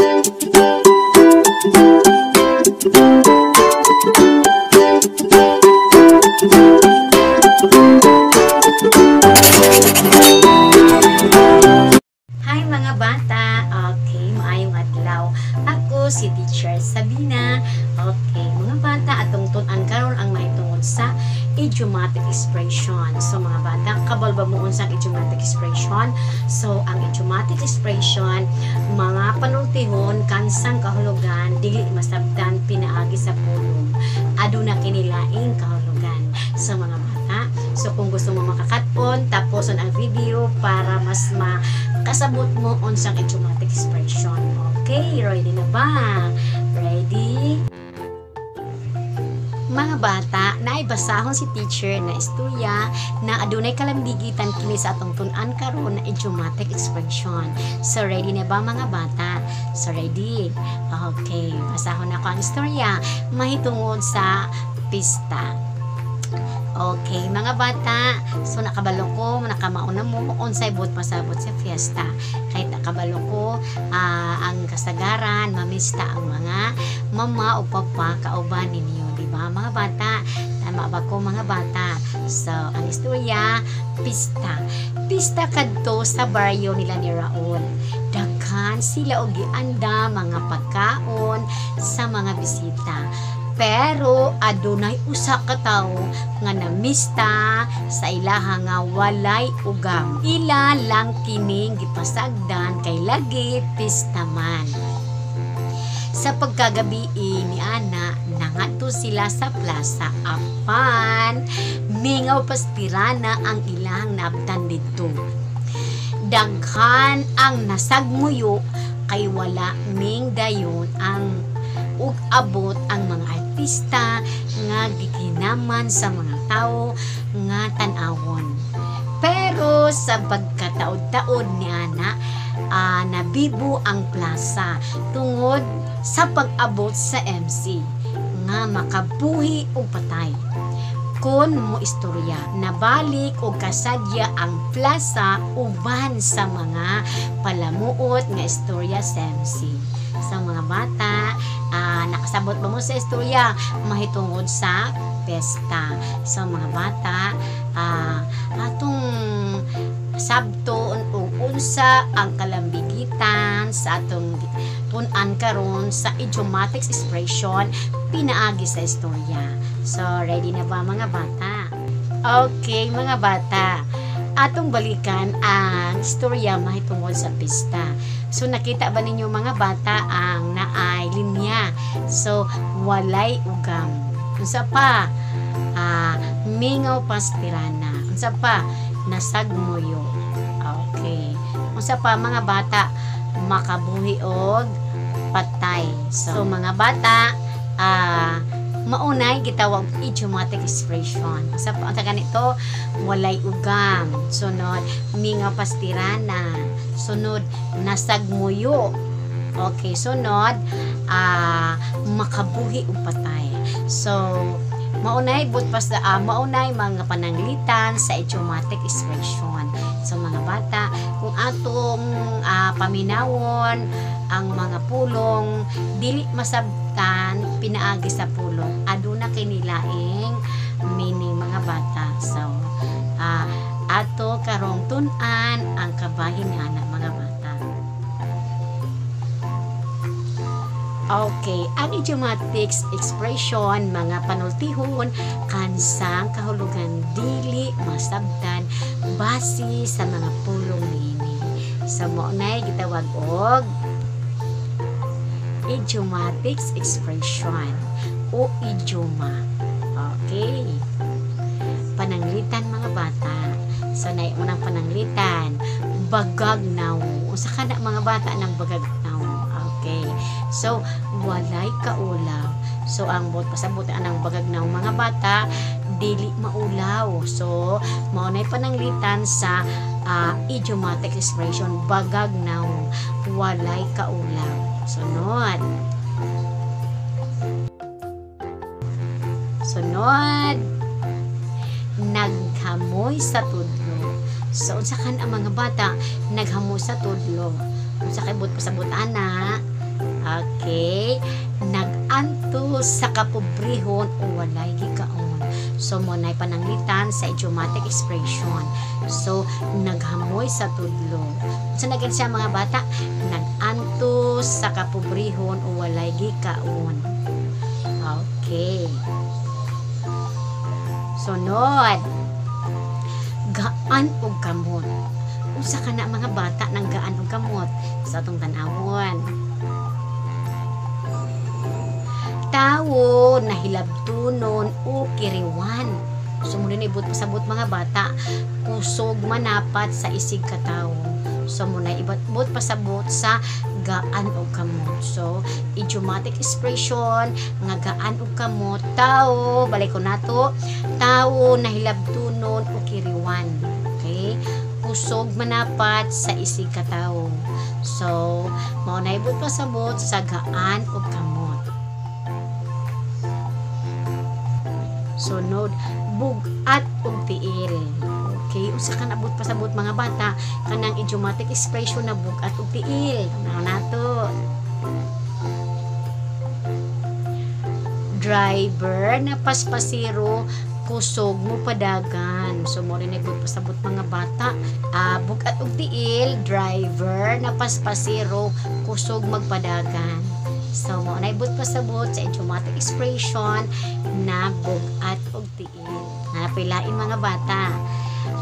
Hi mga bata! Okay, maayong adlaw. Ako si Teacher Sabina. Okay, mga bata, atong tun-an karon ang mahitungod sa idiomatic expression. So mga bata, kabal ba mo unsang idiomatic expression? So ang idiomatic expression, mga panultihon kansang kahulugan dili masabtan pinaagi sa pulong. Aduna kinilaing kahulugan. So mga bata, so kung gusto mo makakatpon, taposon ang video para mas kasabot mo unsang idiomatic expression. Okay, ready na ba? Ready? Mga bata, naibasahon si teacher na istorya na adunay kalambigitan kini sa atong tun-an karon na idiomatic expression. So ready na ba mga bata? So ready? Okay, basahon ako ang istorya mahitungod sa pista. Okay, mga bata, so nakabalo ko, nakamauna mo, unsay buot pasabot sa fiesta. Kahit nakabalo ko, ang kasagaran, mamista ang mga mama o papa, kauban ninyo, di ba mga bata? Tama ba ko mga bata? So, ang istorya, pista. Pista kadto sa baryo nila ni Raul. Daghan sila og gianda mga pagkaon sa mga bisita. Pero adunay usa ka tawo nga namista sa ilaha nga walay ugam. Ila lang kining gipasagdan kay lagi pistaman. Sa pagkagabi ni Ana, nangadto sila sa plaza. Apan mingaw pastirana ang ilang naabtan didto. Daghan ang nasagmuyo kay wala ning dayon ang ug abot ang mga artista nga gikinaman sa mga tao nga tan-awon. Pero sa pagkataod-taod ni Ana, nabibo ang plaza tungod sa pag-abot sa MC nga makabuhi o patay. Kon mo istorya, nabalik o kasadya ang plaza uban sa mga palamuot nga istorya sa MC. Sa mga bata, nakasabot ba mo sa istorya mahitungod sa pesta. So mga bata, atong sabton o unsa ang kalambigitan sa atong tun-an karon sa idiomatic expression pinaagi sa istorya. So ready na ba mga bata? Okay mga bata, atong balikan ang istorya mahitungod sa pista. So nakita ba ninyo mga bata ang naay linya? So walay ugam. Unsa pa? Mingaw pastirana. Unsa pa? Nasagmuyo. Okay. Unsa pa mga bata? Makabuhi og patay. So mga bata, maunay gitawag idiomatic expression. Sa ganito, walay ugam. Sunod, mingaw pastirana. Sunod, nasagmuyo. Okay, sunod, makabuhi ug patay. So, maunay maunay mga pananglitan sa idiomatic expression. So mga bata, kung atong paminawon ang mga pulong dili masabtan pinaagi sa pulong, aduna kay nilaing meaning mga bata. So ato karong tun-an ang kabahin nga na mga bata. Okay, ang idiomatic expression, mga panultihon kansang kahulugan dili masabtan base sa mga pulong niini. Sa maunay gitawag og idiomatic expression o idioma. Okay, pananglitan mga bata. So na unang pananglitan, bagagnaw. Usa ka na mga bata ng bagagnaw. Okay, so walay kaulaw. So ang buot pasabutan ng bagagnaw mga bata dili maulaw. So maunay pananglitan sa idiomatic expression, bagagnaw, walay kaulaw. Sunod, naghamoy sa tudlo. So unsa kan ang mga bata naghamoy sa tudlo? Unsa kay buot pasabutan na Okay. Nag-anto sa kapobrehon o walay gikaon. So, munay pananglitan sa idiomatic expression. So, naghamoy sa tudlo. So, naging siya mga bata, nag-anto sa kapobrehon o walay gikaon. Okay. Sunod. Gaan o kamot. Usa ka na mga bata ng gaan o kamot sa atong tanawon. Tawo na hilabtunon o kiriwan. So muna na ibut pasabot mga bata, kusog manapat sa isig katawo. So muna ibut pasabot sa gaan o kamot. So idiomatic expression nga gaan o kamot, tawo, balik ko nato, tawo na hilabtunon o kiriwan. Okay? Kusog manapat sa isig katawo. So mao na ibut pasabot sa gaan o kamot. Sunod, bugat ug tiil. Okay, usa ka nabot pasabot mga bata kanang idiomatic expression na bugat ug tiil. Ano nato? Driver na paspasiro kusog mo padagan. So mo rin nagbut pasabot mga bata, bugat ug tiil, driver na paspasiro kusog magpadagan. So, mo na ibut pasabot sa idiomatic expression na bugat og tiil. Napilain mga bata.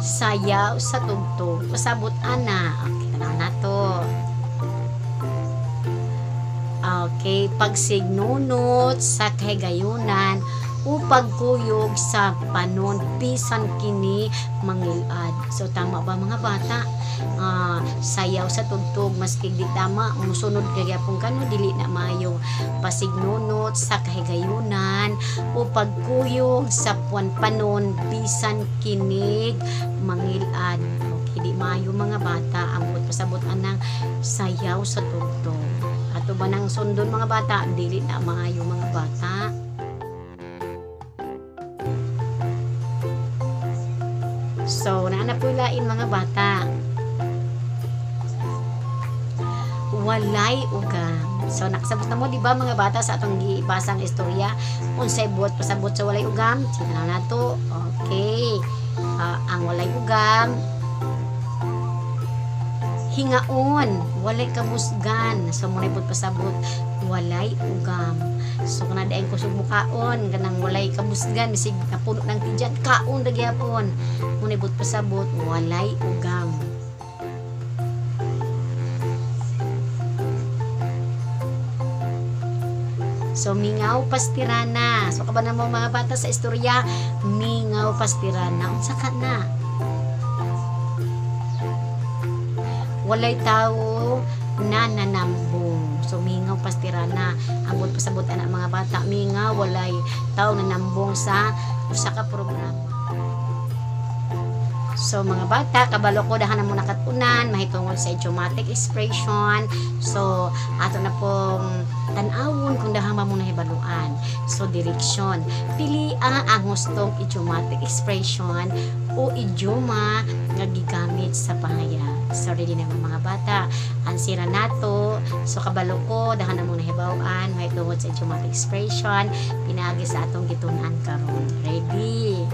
Sayaw sa tugtog. Pasabot ana. Okay, tanaw na to. Okay, pagsignunot sa kahigayunan o pagkuyog sa panon bisan kini mangilad. So tama ba mga bata? Sayaw sa tugtog maski di tama musunod gyapon kano dili na mayo. Pasignunot sa kahigayunan o pagkuyog sa panon bisan kinig mangilad. Okay, di mayo mga bata. Ambot pasabot anang sayaw sa tugtog. Ato ba nang sundon mga bata? Dili na mayo mga bata. So, naanapulain mga bata. Walay ugam. So, nakasabot na mo, di ba mga bata sa atong gibasang istorya? Unsay buot pasabot sa walay ugam? Sino na to? Okay. Ang walay ugam, hingaon, walay kamusgan. So, muna po pasabot, walay ugam. So, kana daing kusog mukaon, kanang walay kamusgan, misig napuno ng tidyan, kaon dagyapon. Muna po pasabot, walay ugam. So, mingaw pastirana. So, kabanan mo mga bata sa istorya, mingaw pastirana. Unsa ka na? Walay tao na nanambong. So, mingaw pastirana. Ang pasabot anak mga bata, mingaw, walay tao na nambong sa usa ka programa. So, mga bata, kabalo ko, dahan na muna katunan, mahitungod sa idiomatic expression. So, ato na pong tanawon kung dahan ba muna hibaluan. So, direksyon. Pili ang hustong idiomatic expression o idioma nga gigamit sa pahayag. So, ready na mga bata. Ansira nato. So, kabalo ko, dahan na muna hibaluan, mahitungod sa idiomatic expression. Pinagi sa atong gitunan karon. Ready?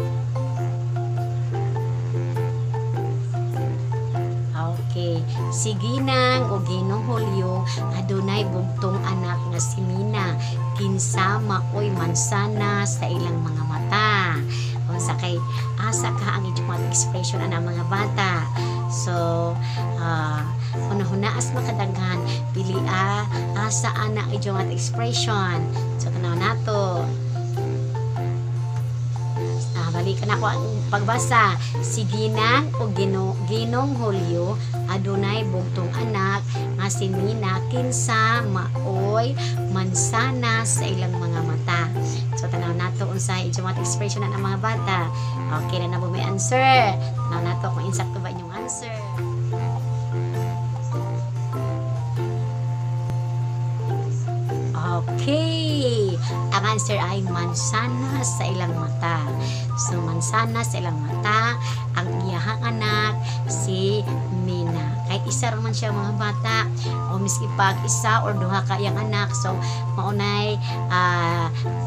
Okay. Si Ginang o Ginong Hulyo adunay bugtong anak nga si Mina. Kinsa maoy mansana sa ilang mga mata. O sa kay asa ka ang idiomatic expression ana mga bata. So, una-hunaas makadaghan pili asa ana idiomatic expression. So tanaw nato. Balikan ako ang pagbasa. Si Ginang o Ginong Hulyo adunay bugtong anak nga si Mina kinsa maoy mansana sa ilang mga mata. So tanaw nato unsay idiomatic expression na ng mga bata. Okay na po may answer. Tanaw nato kung insakto ba inyong answer. Okay. Ang answer ay mansana sa ilang mata. So, mansana sa ilang mata ang iyahang anak si Mina. kay isa raman siya mga bata, o miski pag isa or duha ka iyang anak, so maunay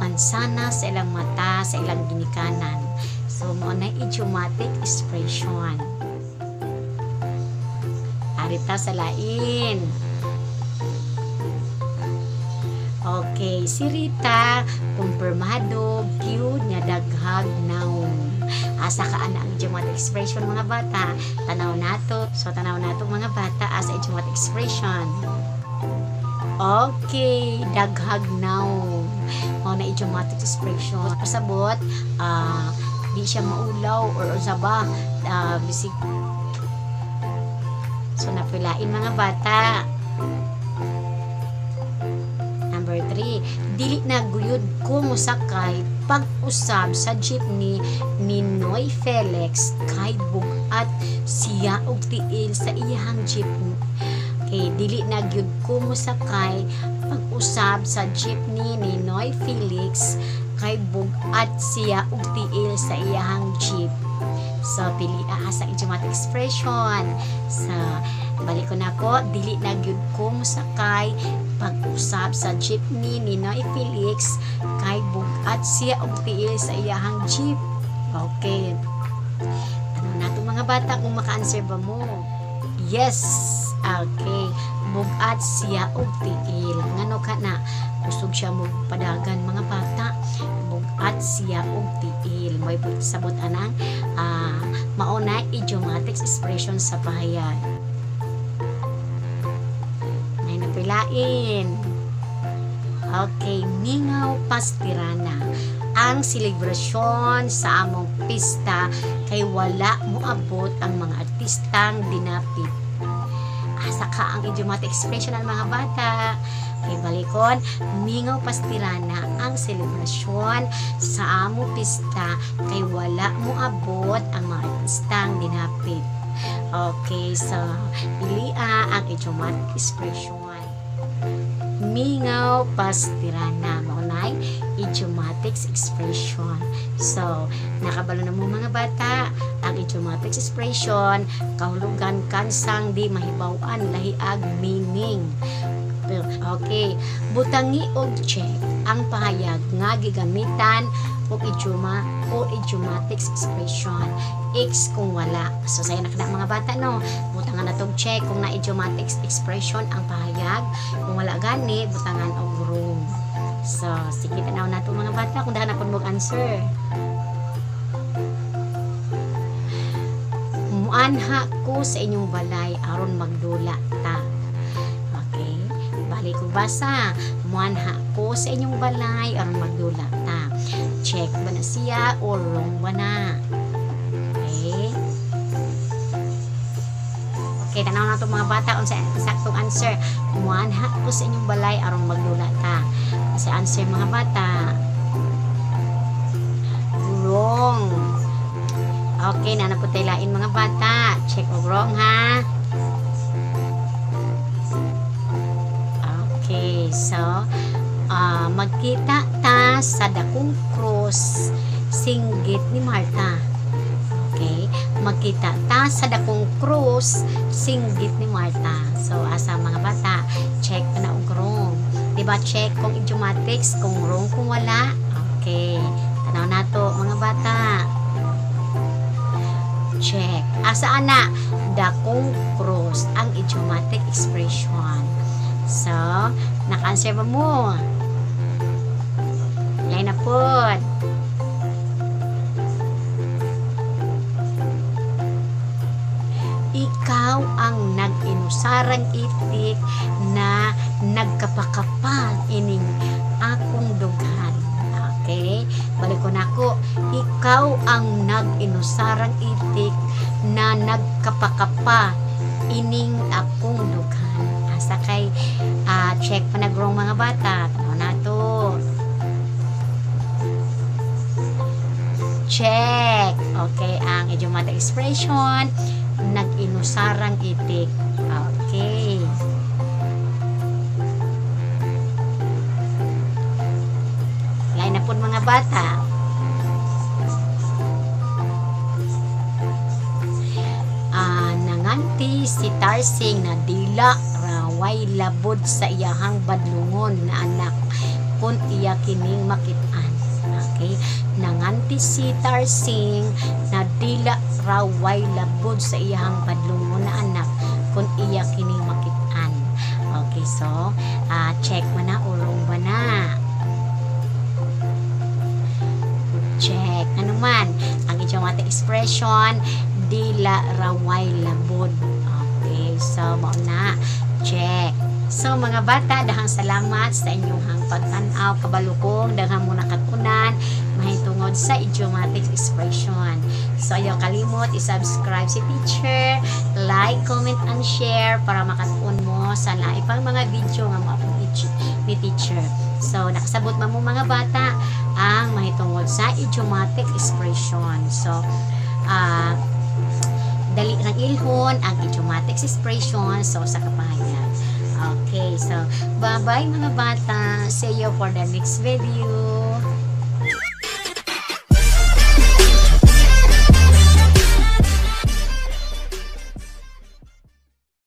mansana sa ilang mata, sa ilang ginikanan. So maunay idiomatic expression. Arita sa lain. Okay, si Rita, kumpirmado, cute, nga daghag noun. Asa ka ana ang idiomatic expression mga bata? Tanaw nato. So, tanaw nato mga bata asa idiomatic expression. Okay, daghag noun. Mao na idiomatic expression. Pasabot, di siya maulaw or unsa ba, bisig. So, napilain mga bata. Number 3, dili na guyod ko musakay pag-usab sa jeepney ni Noy Felix kay bugat siya og tiil sa iyang jeepney. Okay, dili na gyud ko musakay pag-usab sa jeepney ni Noy Felix kay bugat siya og tiil sa iyang jeep. So, pili sa idiomatic expression. So, balik ko na ko, dili na gyud ko musakay pag-usab sa jeepney ni Noy Felix kay bugat siya og tiil sa iyahang jeep. Okay. Ano na itong mga bata kung maka-answer ba mo? Yes. Okay. Bugat siya og tiil. Ngano ka na? Kusog siya mo padagan mga bata. Bugat siya og tiil. May sabot anang mauna idiomatic expression sa pahayag. Pilain. Okay, Mingaw Pastirana. Ang selebrasyon sa among pista kay wala moabot ang mga artistang dinapit. Asa ka ang idiomatic expression ng mga bata? Kay balikon, Mingaw Pastirana ang selebrasyon sa among pista kay wala moabot ang mga artistang dinapit. Okay, so pili ang idiomatic expression. Mingaw Pastirana, maunay idiomatic expression. So, nakabalo na mo mga bata ang idiomatic expression, kahulugan kansang di mahibaw-an lahiag meaning. Okay, butangi og check ang pahayag nga gigamitan og idioma o idiomatic expression. X kung wala. So, sayo na mga bata, no? Butangan na tong check kung na idiomatic expression ang pahayag. Kung wala gani, butangan og room. So, sige, tanaw na itong mga bata kung dahan na po mag-answer. Muanha ko sa inyong balay aron magdula ta. Okay? Balik ko basa. Muanha ko sa inyong balay aron magdula ta. Check ba na siya o wrong ba na? Okay, tanaw na itong mga bata kung sa saktong answer. Muanha ko sa inyong balay aron magdula ta. Kasi answer mga bata. Wrong. Okay, nanaputaylain mga bata. Check o wrong ha. Okay, so magkita ta sa dakong cross singgit ni Marta. Okay, magkita ta sa dakong cross singgit ni Marta. So, asa mga bata, check pa na og wrong. Diba, check kung idiomatics, kung wrong, kung wala. Okay, tanaw na to mga bata. Check. Asa ana? Dakong cross ang idiomatic expression. So, naka-answer ba mo? Line na po. Ikaw ang nag-inusarang itik na nagkapakapal ining akong dughan. Okay? Balik ko na ako. Ikaw ang nag-inusarang itik na nagkapakapa ining akong dughan. Asa kay check pa nag-wrong mga bata. Tanaw na to. Check. Okay, ang idiomatic expression nag-inusarang itik. Okay. Lain na po mga bata. Nanganti si Tar tarsing na dila raway labod sa iyahang badlungon na anak kun iya kining makit-an. Okay? Nanganti si tarsing na dila raway labod sa iyahang badlungon na anak kun iya kining makit-an. Okay, so check mo na, urong ba na? Check. Ano man? Ang idiomatic expression, dila raway labod. Okay, so mo na. Check. So mga bata, dahang salamat sa inyong pagtanaw, kabalukong, dahang muna katunan, mahitungod sa idiomatic expression. So ayaw kalimot, i-subscribe si teacher, like, comment, and share para makatun mo sa laipang mga video nga mo ni teacher. So nakasabot mo mga bata ang mahitungod sa idiomatic expression. So dali ng ilhon ang idiomatic expression so sa kapahayag. Okay, so bye-bye mga bata. See you for the next video.